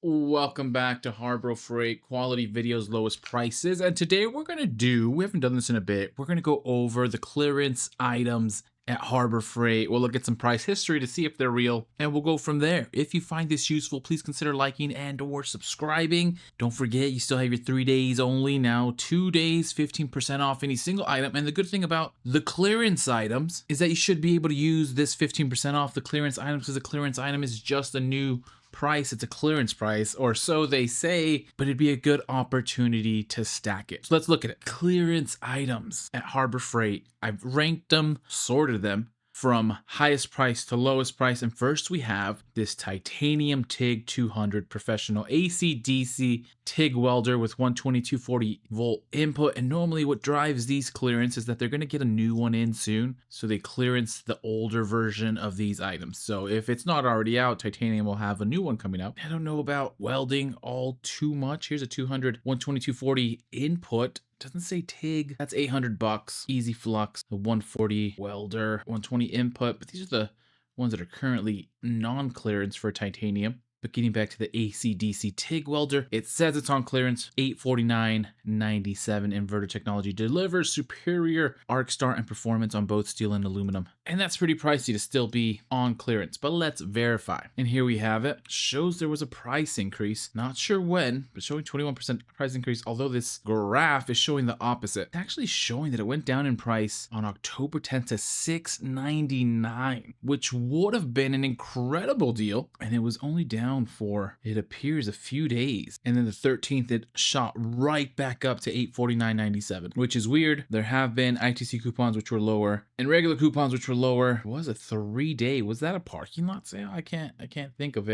Welcome back to HARBRO Freight, quality videos, lowest prices. And today we haven't done this in a bit, we're going to go over the clearance items at Harbor Freight. We'll look at some price history to see if they're real, and we'll go from there. If you find this useful, please consider liking and or subscribing. Don't forget, you still have your 3 days only. Now 2 days, 15% off any single item. And the good thing about the clearance items is that you should be able to use this 15% off the clearance items, because the clearance item is just a new price. It's a clearance price, or so they say, but it'd be a good opportunity to stack it. So let's look at it. Clearance items at Harbor Freight. I've ranked them, sorted them from highest price to lowest price. And first we have this titanium TIG 200 professional AC/DC TIG welder with 12240 volt input. And normally what drives these clearance is that they're going to get a new one in soon, so they clearance the older version of these items. So if it's not already out, titanium will have a new one coming out. I don't know about welding all too much. Here's a 200 12240 input. Doesn't say TIG. That's $800. Easy Flux, the 140 welder, 120 input. But these are the ones that are currently non-clearance for titanium. But getting back to the AC/DC TIG welder, it says it's on clearance. $849.97. Inverter technology delivers superior arc start and performance on both steel and aluminum. And that's pretty pricey to still be on clearance, but let's verify. And here we have it. Shows there was a price increase. Not sure when, but showing 21% price increase, although this graph is showing the opposite. It's actually showing that it went down in price on October 10th to $699, which would have been an incredible deal. And it was only down for, it appears, a few days. And then the 13th, it shot right back up to $849.97, which is weird. There have been ITC coupons which were lower and regular coupons which were lower. It was a 3-day. Was that a parking lot sale? I can't think of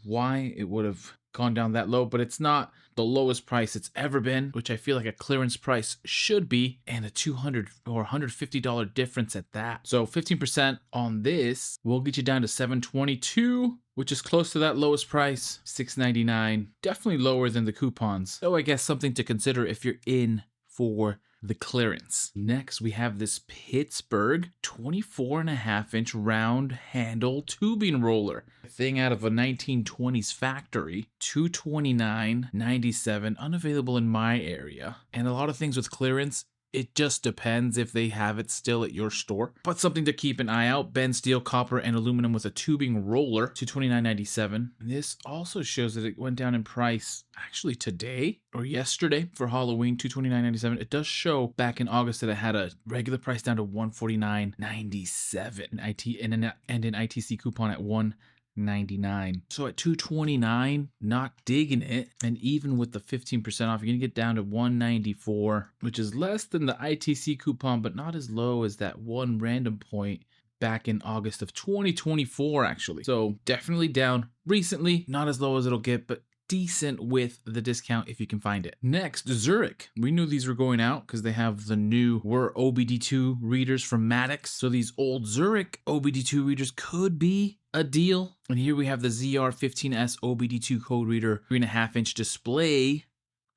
why it would have gone down that low, but it's not the lowest price it's ever been, which I feel like a clearance price should be, and a $200 or $150 difference at that. So 15% on this will get you down to $722, which is close to that lowest price, $699. Definitely lower than the coupons. So I guess something to consider if you're in for the clearance. Next, we have this Pittsburgh 24.5-inch round handle tubing roller. A thing out of a 1920s factory. $229.97, unavailable in my area. And a lot of things with clearance, it just depends if they have it still at your store. But something to keep an eye out. Bend steel, copper, and aluminum with a tubing roller, $229.97. This also shows that it went down in price actually today or yesterday for Halloween, $229.97. It does show back in August that it had a regular price down to $149.97. And an ITC coupon at $199. So at $229, not digging it. And even with the 15% off, you're gonna get down to $194, which is less than the ITC coupon, but not as low as that one random point back in August of 2024, actually. So definitely down recently, not as low as it'll get, but decent with the discount if you can find it. Next, Zurich. We knew these were going out because they have the new OBD2 readers from Maddox. So these old Zurich OBD2 readers could be a deal. And here we have the ZR15S OBD2 code reader, 3.5-inch display,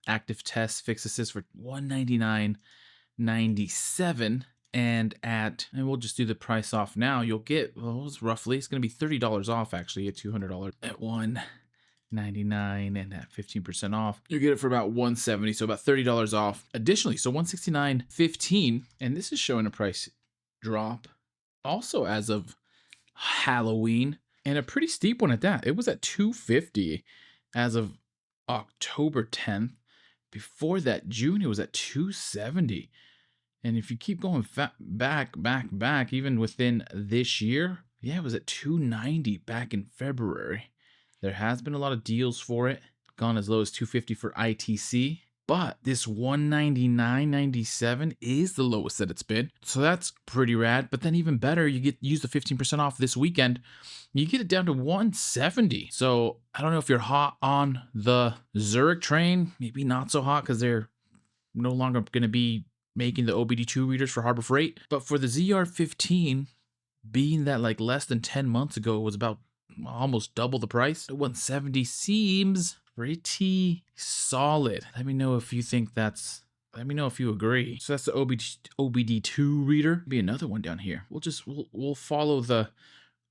active test, fix assist for $199.97. And we'll just do the price off now. You'll get, well, it's going to be $30 off actually at $200 at $199, and at 15% off, you get it for about $170, so about $30 off additionally. So $169.15, and this is showing a price drop also as of Halloween, and a pretty steep one at that. It was at $250 as of October 10th. Before that, June, it was at $270. And if you keep going back, even within this year, yeah, it was at $290 back in February. There has been a lot of deals for it, gone as low as $250 for ITC, but this $199.97 is the lowest that it's been. So that's pretty rad. But then even better, you use the 15% off this weekend. You get it down to $170. So I don't know if you're hot on the Zurich train, maybe not so hot because they're no longer going to be making the OBD2 readers for Harbor Freight. But for the ZR15, being that like less than 10 months ago, it was about almost double the price. $170 seems pretty solid. Let me know if you think that's, let me know if you agree. So that's the OBD2 reader. Be another one down here. We'll follow the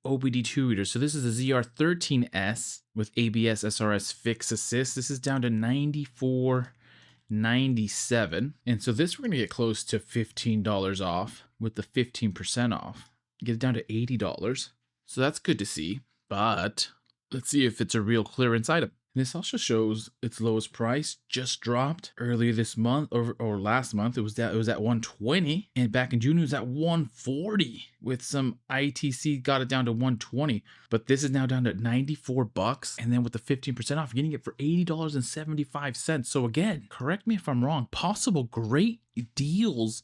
OBD2 reader. So this is a ZR13S with ABS SRS fix assist. This is down to $94.97. And so this we're going to get close to $15 off with the 15% off. Get it down to $80. So that's good to see. But let's see if it's a real clearance item. This also shows its lowest price just dropped earlier this month or last month. It was at 120, and back in June it was at 140. With some ITC got it down to 120, but this is now down to $94, and then with the 15% off, getting it for $80.75. So again, correct me if I'm wrong. Possible great deals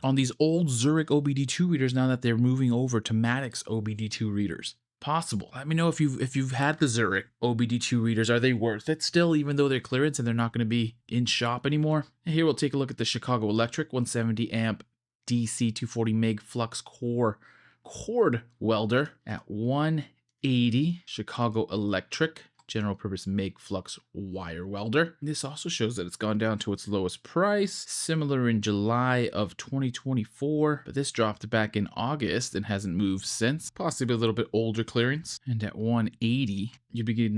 on these old Zurich OBD2 readers now that they're moving over to Maddox OBD2 readers. Possible. Let me know if you've had the Zurich OBD2 readers. Are they worth it still, even though they're clearance and they're not going to be in shop anymore? And here we'll take a look at the Chicago Electric 170 amp DC 240 meg flux core cord welder at 180. Chicago Electric general purpose meg flux wire welder. This also shows that it's gone down to its lowest price, similar in July of 2024, but this dropped back in August and hasn't moved since. Possibly a little bit older clearance. And at 180, you'd be getting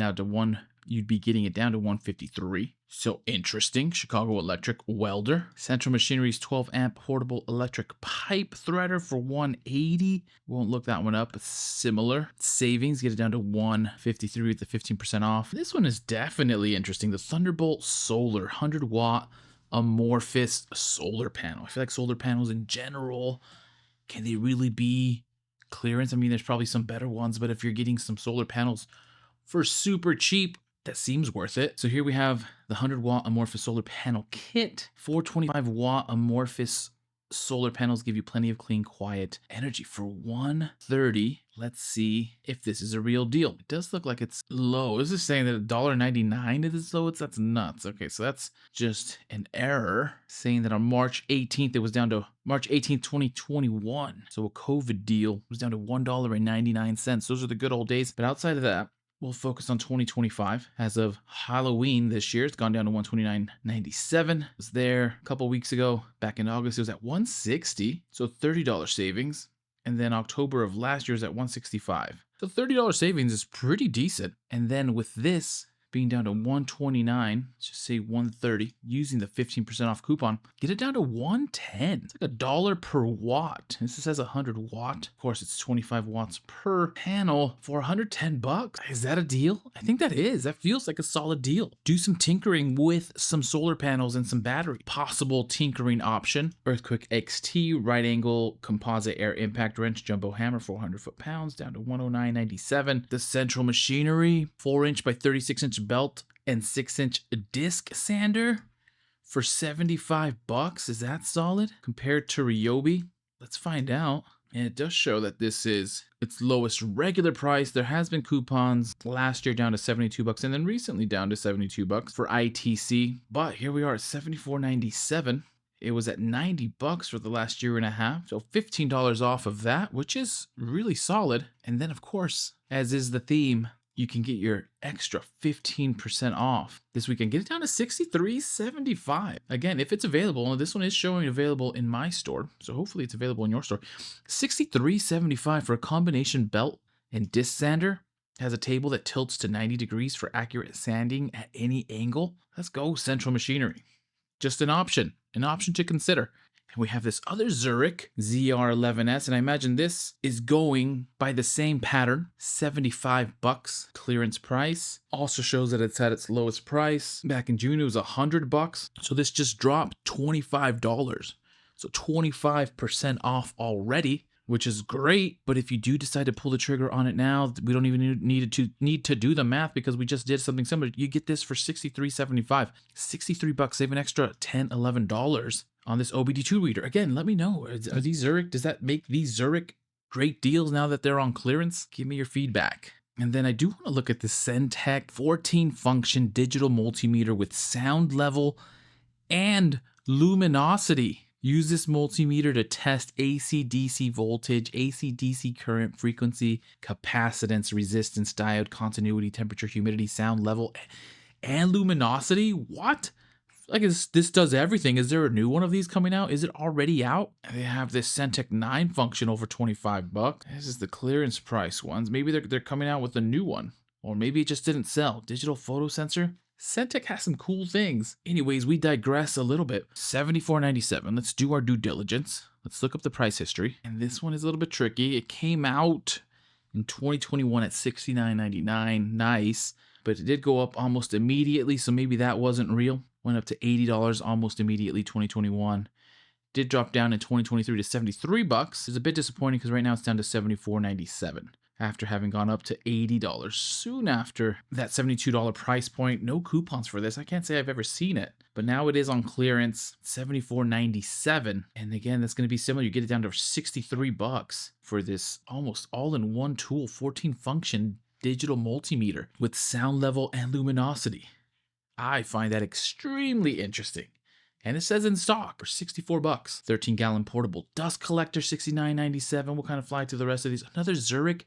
it down to 153. So interesting. Chicago Electric welder. Central Machinery's 12 amp portable electric pipe threader for 180. Won't look that one up, but similar. Savings, get it down to 153 with the 15% off. This one is definitely interesting. The Thunderbolt Solar 100 watt amorphous solar panel. I feel like solar panels in general, can they really be clearance? I mean, there's probably some better ones, but if you're getting some solar panels for super cheap, that seems worth it. So here we have the 100 watt amorphous solar panel kit. 425 watt amorphous solar panels give you plenty of clean, quiet energy for 130. Let's see if this is a real deal. It does look like it's low. This is saying that $1.99 is low. That's nuts. Okay, so that's just an error saying that on March 18th, it was down to March 18th, 2021. So a COVID deal was down to $1.99. Those are the good old days. But outside of that, we'll focus on 2025. As of Halloween this year, it's gone down to $129.97. It was there a couple weeks ago. Back in August, it was at $160, so $30 savings. And then October of last year is at $165. So $30 savings is pretty decent. And then with this being down to $129, let's just say $130, using the 15% off coupon, get it down to $110. It's like $1 per watt. This says 100 watt. Of course, it's 25 watts per panel for $110. Is that a deal? I think that is. That feels like a solid deal. Do some tinkering with some solar panels and some battery. Possible tinkering option. Earthquake XT, right angle composite air impact wrench, jumbo hammer, 400 foot-pounds, down to $109.97. The Central Machinery, 4-inch by 36-inch belt and 6-inch disc sander for $75. Is that solid compared to Ryobi? Let's find out. And it does show that this is its lowest regular price. There has been coupons last year down to $72 and then recently down to $72 for ITC. But here we are at $74.97. It was at $90 for the last year and a half. So $15 off of that, which is really solid. And then of course, as is the theme, you can get your extra 15% off this weekend. Get it down to $63.75. Again, if it's available, and this one is showing available in my store, so hopefully it's available in your store. $63.75 for a combination belt and disc sander. Has a table that tilts to 90 degrees for accurate sanding at any angle. Let's go, Central Machinery. Just an option to consider. And we have this other Zurich ZR11S, and I imagine this is going by the same pattern, $75 clearance price. Also shows that it's at its lowest price. Back in June, it was $100. So this just dropped $25. So 25% off already, which is great. But if you do decide to pull the trigger on it now, we don't even need to do the math because we just did something similar. You get this for $63.75. $63, save an extra $10, $11 on this OBD2 reader. Again, let me know. Are these Zurich? Does that make these Zurich great deals now that they're on clearance? Give me your feedback. And then I do want to look at the Centec 14 function digital multimeter with sound level and luminosity. Use this multimeter to test AC/DC voltage, AC/DC current, frequency, capacitance, resistance, diode, continuity, temperature, humidity, sound level, and luminosity. What? Like this does everything. Is there a new one of these coming out? Is it already out? They have this Centec 9 function over 25 bucks. This is the clearance price ones. Maybe they're coming out with a new one. Or maybe it just didn't sell. Digital photo sensor? Centec has some cool things. Anyways, we digress a little bit. $74.97. Let's do our due diligence. Let's look up the price history. And this one is a little bit tricky. It came out in 2021 at $69.99. Nice. But it did go up almost immediately, so maybe that wasn't real. Went up to $80 almost immediately, 2021. Did drop down in 2023 to 73 bucks. It's a bit disappointing because right now it's down to $74.97 after having gone up to $80 soon after that $72 price point. No coupons for this. I can't say I've ever seen it, but now it is on clearance, $74.97. And again, that's going to be similar. You get it down to 63 bucks for this almost all-in-one tool, 14 function digital multimeter with sound level and luminosity. I find that extremely interesting. And it says in stock for 64 bucks. 13-gallon portable dust collector, $69.97. We'll kind of fly through the rest of these. Another Zurich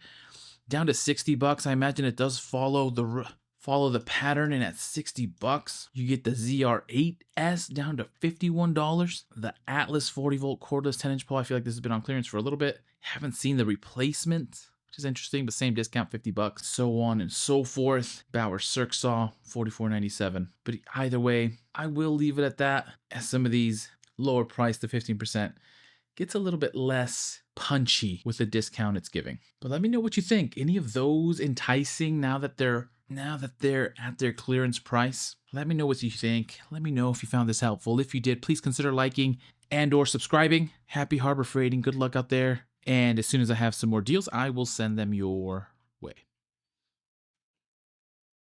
down to 60 bucks. I imagine it does follow the pattern, and at 60 bucks, you get the ZR8S down to $51. The Atlas 40-volt cordless 10-inch pole. I feel like this has been on clearance for a little bit. Haven't seen the replacement, which is interesting, but same discount, 50 bucks, so on and so forth. Bauer Circ Saw, $44.97. But either way, I will leave it at that, as some of these lower priced to 15% gets a little bit less punchy with the discount it's giving. But let me know what you think. Any of those enticing now that they're at their clearance price? Let me know what you think. Let me know if you found this helpful. If you did, please consider liking and or subscribing. Happy harbor freighting. Good luck out there. And as soon as I have some more deals, I will send them your